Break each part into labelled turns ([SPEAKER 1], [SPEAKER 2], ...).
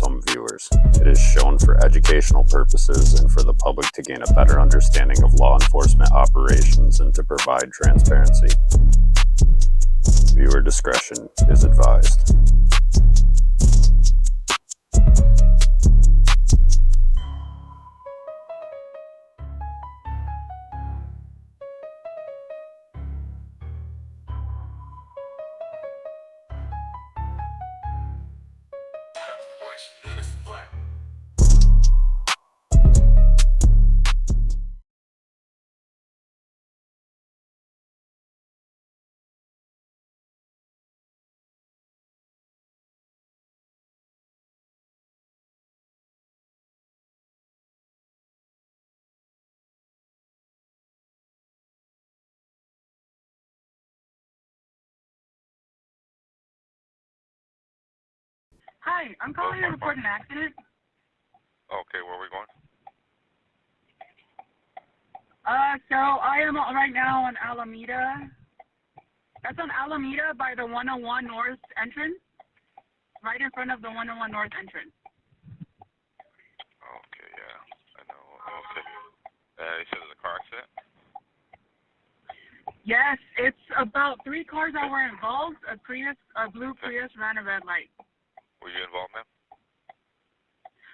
[SPEAKER 1] some viewers. It is shown for educational purposes and for the public to gain a better understanding of law enforcement operations and to provide transparency. Viewer discretion is advised.
[SPEAKER 2] Hi, I'm calling to report an accident.
[SPEAKER 3] Okay, where are we going?
[SPEAKER 2] So I am right now on Alameda. That's on Alameda by the 101 North entrance. Right in front of the 101 North entrance.
[SPEAKER 3] Okay, yeah, I know. Okay. You said it was a car accident?
[SPEAKER 2] Yes, it's about 3 cars that were involved. A blue Prius ran a red light.
[SPEAKER 3] Were you involved, ma'am?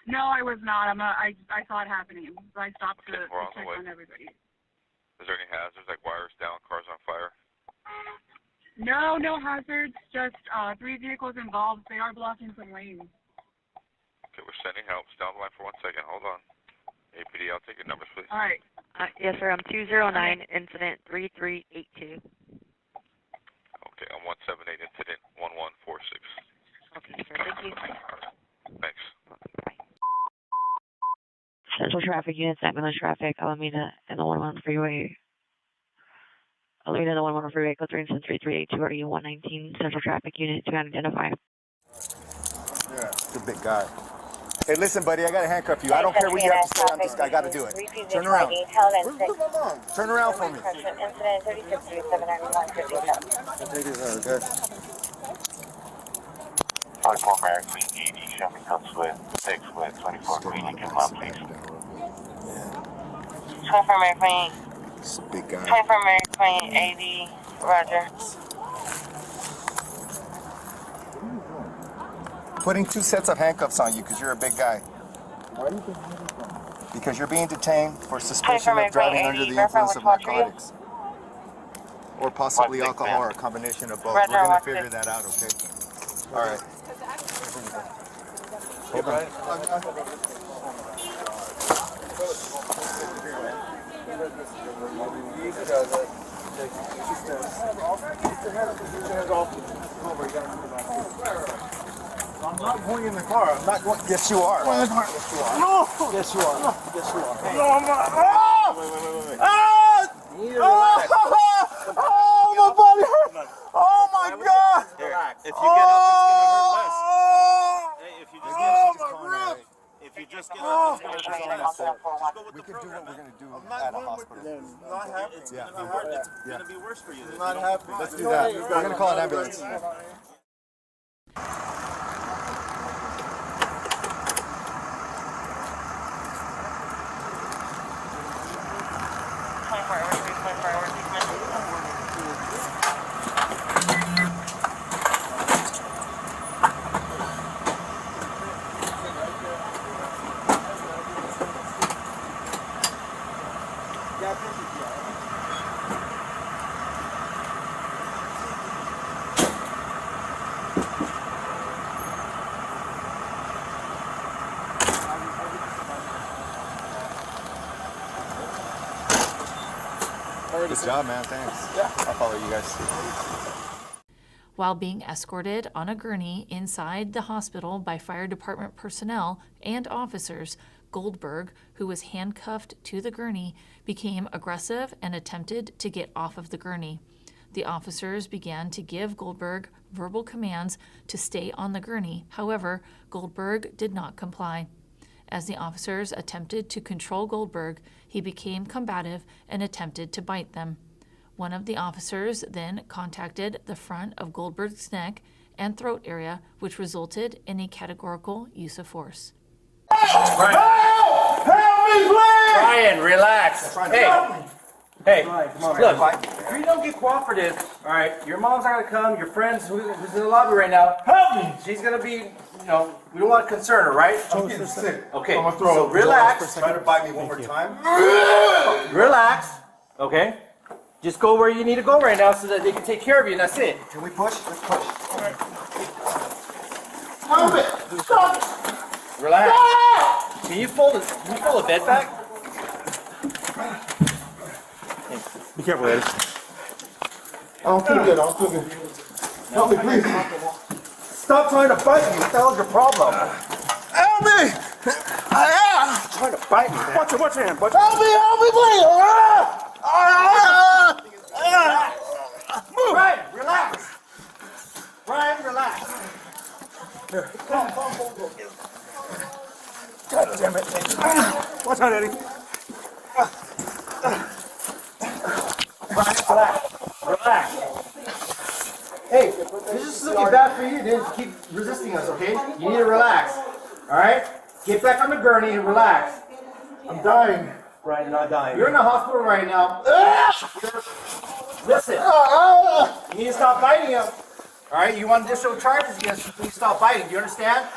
[SPEAKER 2] No, I was not. I saw it happening. So I stopped to check on everybody.
[SPEAKER 3] Is there any hazards, like wires down, cars on fire?
[SPEAKER 2] No hazards. Just 3 vehicles involved. They are blocking some lanes.
[SPEAKER 3] Okay, we're sending help. Stay on the line for 1 second. Hold on. APD, I'll take your numbers, please.
[SPEAKER 2] All right.
[SPEAKER 4] Yes, sir. I'm 209, incident 3382.
[SPEAKER 3] Okay, I'm 178, incident 1146.
[SPEAKER 4] Okay, sir. Thank you.
[SPEAKER 3] Thanks.
[SPEAKER 4] Bye. Central traffic units, ambulance traffic, Alameda and the 111 freeway. Alameda and the 111 freeway, code 3 incident 3382, RU 119, central traffic unit to identify.
[SPEAKER 5] Yeah, it's a big guy. Hey, listen, buddy, I gotta handcuff you. I don't care where you have to stay. I gotta do it. Turn around. Turn around for me.
[SPEAKER 6] Incident 36379157.
[SPEAKER 5] Okay.
[SPEAKER 7] 24 Mary Queen 80, show me comes with 6 with 24 Queen, you can come out, please.
[SPEAKER 6] 24 Mary Queen.
[SPEAKER 5] It's a big guy.
[SPEAKER 6] 24 Mary Queen 80, roger.
[SPEAKER 5] Putting 2 sets of handcuffs on you because you're a big guy. Why do you think handcuffs? Because you're being detained for suspicion of driving under the influence of narcotics. Or possibly alcohol or a combination of both. We're going to figure that out, okay? All right. Hold on. I'm not going in the car. I'm not going. Yes, you are. Yes, you are. No. Yes, you are. Yes, you are. No, I'm not. Oh! Wait. Ah! Oh, my body hurts. Oh, my God.
[SPEAKER 8] Relax. If you get up, it's going to hurt less. Hey, if you just get up, it's going to hurt. If you just get up, it's going to hurt less. Just go with
[SPEAKER 5] We
[SPEAKER 8] the
[SPEAKER 5] can do
[SPEAKER 8] program.
[SPEAKER 5] what we're going to do at a hospital.
[SPEAKER 8] Not happy. It's going to hurt. It's going to be worse for you.
[SPEAKER 5] Not happy. Let's do that. We're going to call an ambulance. Good job, man. Thanks. Yeah. I'll follow you guys.
[SPEAKER 9] While being escorted on a gurney inside the hospital by fire department personnel and officers, Goldberg, who was handcuffed to the gurney, became aggressive and attempted to get off of the gurney. The officers began to give Goldberg verbal commands to stay on the gurney. However, Goldberg did not comply. As the officers attempted to control Goldberg, he became combative and attempted to bite them. One of the officers then contacted the front of Goldberg's neck and throat area, which resulted in a categorical use of force.
[SPEAKER 10] Brian, relax. Hey, come on, look, if you don't get cooperative, all right, your mom's not gonna come, your friends who's in the lobby right now, help me. She's gonna be, we don't want to concern her, right?
[SPEAKER 5] I'm getting sick.
[SPEAKER 10] Okay,
[SPEAKER 5] I'm gonna throw
[SPEAKER 10] so relax.
[SPEAKER 5] Try to bite me one more time.
[SPEAKER 10] Relax, okay? Just go where you need to go right now so that they can take care of you, and that's it.
[SPEAKER 5] Can we push? Let's push.
[SPEAKER 10] All right.
[SPEAKER 5] Move it! Stop it!
[SPEAKER 10] Relax. Can you fold a bed back?
[SPEAKER 8] Be careful, Eddie.
[SPEAKER 5] I don't feel good. I don't feel good. Help me, please. Stop trying to bite me. What the hell's your problem? Help me!
[SPEAKER 10] Trying to bite me, man.
[SPEAKER 8] Watch your hand. Watch
[SPEAKER 5] Help me, please!
[SPEAKER 10] Move! Brian, relax. Brian, relax.
[SPEAKER 8] Here. Come. God damn it. Watch out, Eddie.
[SPEAKER 10] Relax. Hey, this is looking bad for you, dude. Keep resisting us, okay? You need to relax. All right? Get back on the gurney and relax.
[SPEAKER 5] I'm dying.
[SPEAKER 10] Brian, you're not dying. You're in the hospital right now. Listen. You need to stop biting him. All right? You want additional charges against him. Please stop biting. Do you understand?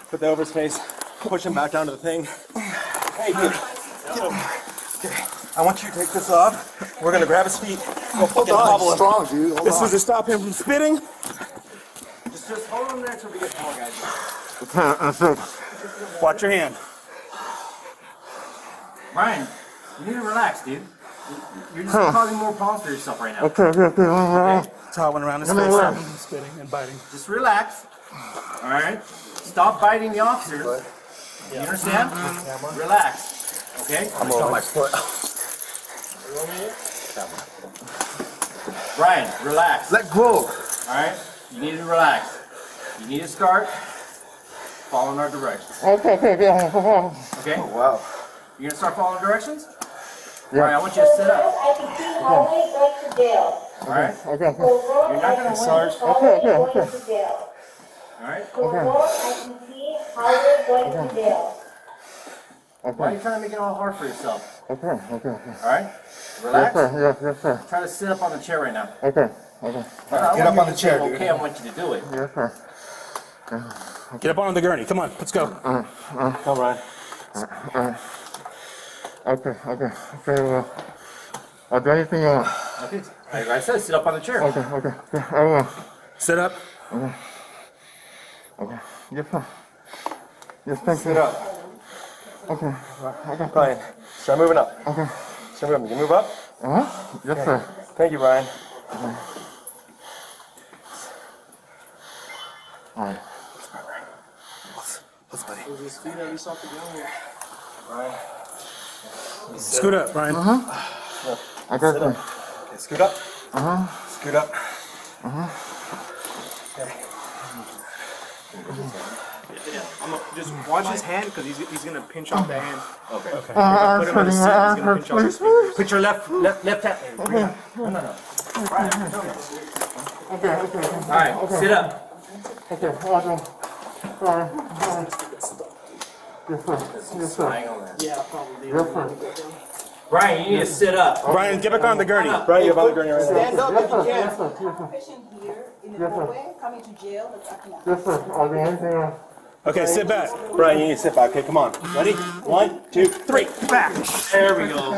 [SPEAKER 8] Put that over his face. Push him back down to the thing.
[SPEAKER 10] Hey, dude.
[SPEAKER 8] Okay. I want you to take this off. We're gonna grab his feet. We'll
[SPEAKER 5] Hold on. Strong, dude. Hold
[SPEAKER 8] this
[SPEAKER 5] on.
[SPEAKER 8] was to stop him from spitting.
[SPEAKER 10] Just hold him there until we get more guys.
[SPEAKER 5] That's it.
[SPEAKER 8] Watch your hand.
[SPEAKER 10] Ryan, you need to relax, dude. You're just causing more problems for yourself right now.
[SPEAKER 5] Okay.
[SPEAKER 8] Towel went around his face. Spitting and biting.
[SPEAKER 10] Just relax. All right? Stop biting the officers. You understand? Relax. Okay?
[SPEAKER 5] I'm on my foot.
[SPEAKER 10] Brian, relax.
[SPEAKER 5] Let go.
[SPEAKER 10] All right? You need to relax. You need to start following our directions.
[SPEAKER 5] Okay.
[SPEAKER 10] Okay?
[SPEAKER 5] Oh, wow.
[SPEAKER 10] You're gonna start following directions?
[SPEAKER 5] Yeah.
[SPEAKER 10] All right, I want you to sit up.
[SPEAKER 6] I can see always going to jail.
[SPEAKER 10] All right?
[SPEAKER 5] Okay.
[SPEAKER 10] You're not gonna win.
[SPEAKER 6] Always going to jail.
[SPEAKER 10] All right?
[SPEAKER 6] For work, I can see how you're going to jail.
[SPEAKER 10] Why are you trying to make it all hard for yourself?
[SPEAKER 5] Okay.
[SPEAKER 10] All right? Relax.
[SPEAKER 5] Yes, sir.
[SPEAKER 10] Try to sit up on the chair right now.
[SPEAKER 5] Okay.
[SPEAKER 10] Get
[SPEAKER 5] up on the chair, dude.
[SPEAKER 10] Okay, I want you to do it.
[SPEAKER 5] Yes, sir.
[SPEAKER 8] Get up on the gurney. Come on, let's go.
[SPEAKER 10] Come, Ryan.
[SPEAKER 5] Okay. Well, I'll do anything you want.
[SPEAKER 10] Okay. Like I said, sit up on the chair.
[SPEAKER 5] Okay. I will.
[SPEAKER 8] Sit up.
[SPEAKER 5] Okay. Yes, sir. Yes, thank you.
[SPEAKER 10] Sit up.
[SPEAKER 5] Okay.
[SPEAKER 10] Brian, start moving up.
[SPEAKER 5] Okay.
[SPEAKER 10] Start moving. You move up?
[SPEAKER 5] Yes, sir.
[SPEAKER 10] Thank you, Brian.
[SPEAKER 5] All right.
[SPEAKER 10] Let's, buddy. Brian.
[SPEAKER 8] Scoot up, Brian.
[SPEAKER 5] I got you.
[SPEAKER 10] Okay, scoot up. Scoot up.
[SPEAKER 11] Just watch his hand because he's gonna pinch off the hand.
[SPEAKER 10] Okay.
[SPEAKER 11] Put him in the seat, he's gonna pinch off his fingers.
[SPEAKER 10] Put your left hand.
[SPEAKER 5] Okay.
[SPEAKER 10] No. Brian, come here.
[SPEAKER 5] Okay.
[SPEAKER 10] All right, sit up.
[SPEAKER 5] Okay. Sorry. Yes, sir.
[SPEAKER 10] Hang on there.
[SPEAKER 11] Yeah, probably.
[SPEAKER 5] Yes, sir.
[SPEAKER 10] Brian, you need to sit up.
[SPEAKER 8] Brian, get back on the gurney. Brian, you're on the gurney right now.
[SPEAKER 10] Stand up if you can.
[SPEAKER 5] Yes, sir.
[SPEAKER 12] Patient here in the hallway, coming to jail, that's acting up.
[SPEAKER 5] Yes, sir. I'll do anything else.
[SPEAKER 8] Okay, sit back. Brian, you need to sit back. Okay, come on. Ready? 1, 2, 3. Back.
[SPEAKER 10] There we go.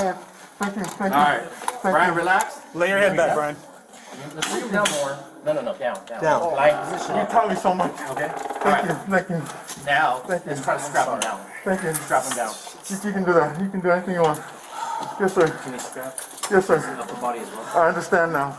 [SPEAKER 5] Thank you.
[SPEAKER 10] All right. Brian, relax.
[SPEAKER 8] Lay your head back, Brian.
[SPEAKER 10] Let's bring him down more. No, down.
[SPEAKER 8] Down.
[SPEAKER 10] Light position.
[SPEAKER 5] You taught me so much.
[SPEAKER 10] Okay.
[SPEAKER 5] Thank you.
[SPEAKER 10] Now, let's try to strap him down.
[SPEAKER 5] Thank you.
[SPEAKER 10] Strap him down.
[SPEAKER 5] You can do that. You can do anything you want. Yes, sir.
[SPEAKER 10] Can you strap
[SPEAKER 5] Yes, sir.
[SPEAKER 10] his upper body as well?
[SPEAKER 5] I understand now.